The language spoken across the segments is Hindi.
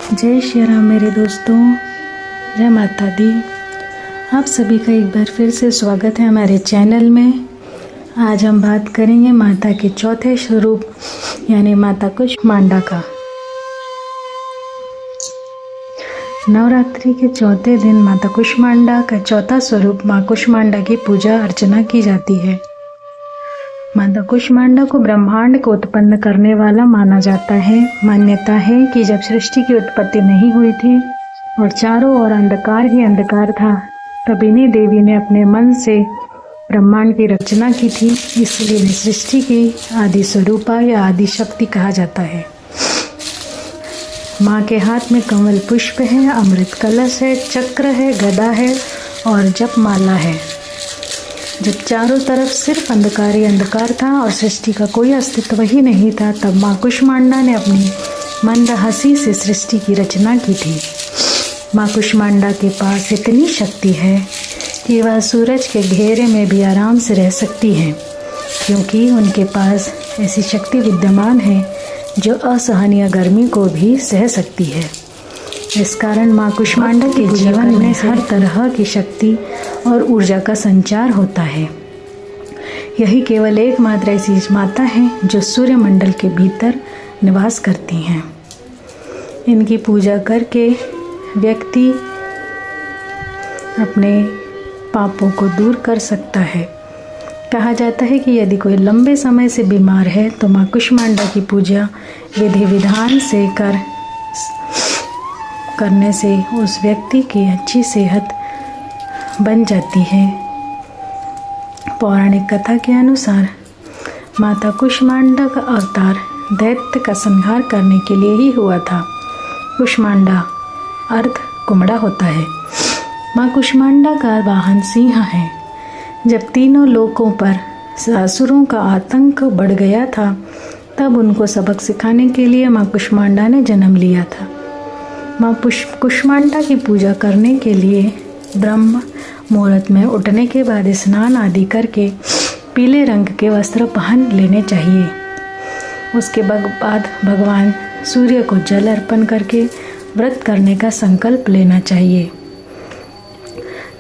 जय श्री राम मेरे दोस्तों, जय माता दी। आप सभी का एक बार फिर से स्वागत है हमारे चैनल में। आज हम बात करेंगे माता के चौथे स्वरूप यानी माता कुष्मांडा का। नवरात्रि के चौथे दिन माता कुष्मांडा का चौथा स्वरूप माँ कुष्मांडा की पूजा अर्चना की जाती है। माता कुष्मांडा को ब्रह्मांड को उत्पन्न करने वाला माना जाता है। मान्यता है कि जब सृष्टि की उत्पत्ति नहीं हुई थी और चारों ओर अंधकार ही अंधकार था, तब इन्हीं देवी ने अपने मन से ब्रह्मांड की रचना की थी। इसलिए इन्हें सृष्टि की आदि स्वरूपा या आदि शक्ति कहा जाता है। माँ के हाथ में कमल पुष्प है, अमृत कलश है, चक्र है, गदा है और जप माला है। जब चारों तरफ सिर्फ अंधकार ही अंधकार था और सृष्टि का कोई अस्तित्व ही नहीं था, तब माँ कुष्मांडा ने अपनी मंद हंसी से सृष्टि की रचना की थी। माँ कुष्मांडा के पास इतनी शक्ति है कि वह सूरज के घेरे में भी आराम से रह सकती हैं, क्योंकि उनके पास ऐसी शक्ति विद्यमान है जो असहनीय गर्मी को भी सह सकती है। इस कारण माँ कुष्मांडा के जीवन में हर तरह की शक्ति और ऊर्जा का संचार होता है। यही केवल एकमात्र ऐसी माता है जो सूर्यमंडल के भीतर निवास करती हैं। इनकी पूजा करके व्यक्ति अपने पापों को दूर कर सकता है। कहा जाता है कि यदि कोई लंबे समय से बीमार है तो माँ कुष्मांडा की पूजा विधि विधान से करने से उस व्यक्ति की अच्छी सेहत बन जाती है। पौराणिक कथा के अनुसार माता कुष्मांडा का अवतार दैत्य का संहार करने के लिए ही हुआ था। कुष्मांडा अर्थ कुमड़ा होता है। माँ कुष्मांडा का वाहन सिंह है। जब तीनों लोकों पर असुरों का आतंक बढ़ गया था, तब उनको सबक सिखाने के लिए माँ कुष्मांडा ने जन्म लिया था। माँ कुष्मांडा की पूजा करने के लिए ब्रह्म मुहूर्त में उठने के बाद स्नान आदि करके पीले रंग के वस्त्र पहन लेने चाहिए। उसके बाद भगवान सूर्य को जल अर्पण करके व्रत करने का संकल्प लेना चाहिए।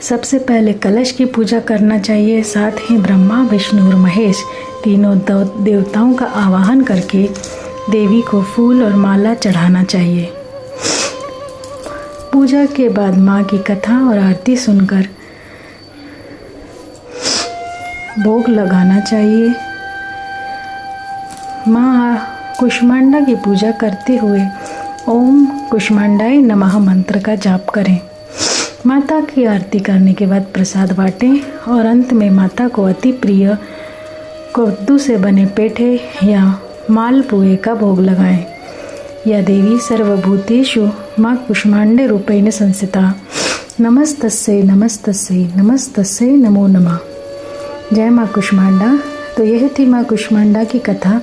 सबसे पहले कलश की पूजा करना चाहिए। साथ ही ब्रह्मा, विष्णु और महेश तीनों देवताओं का आवाहन करके देवी को फूल और माला चढ़ाना चाहिए। पूजा के बाद माँ की कथा और आरती सुनकर भोग लगाना चाहिए। माँ कुष्मांडा की पूजा करते हुए ओम कुष्मांडाय नमः मंत्र का जाप करें। माता की आरती करने के बाद प्रसाद बांटें और अंत में माता को अति प्रिय कद्दू से बने पेठे या मालपुए का भोग लगाएं। या देवी सर्वभूतेषु माँ कुष्मांडे रूपेण संस्थिता। नमस्तस्यै नमस्तस्यै नमस्तस्यै नमो नमः। जय माँ कुष्मांडा। तो यह थी माँ कुष्मांडा की कथा।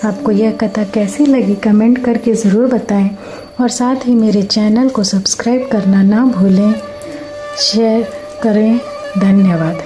आपको यह कथा कैसी लगी कमेंट करके ज़रूर बताएं और साथ ही मेरे चैनल को सब्सक्राइब करना ना भूलें। शेयर करें। धन्यवाद।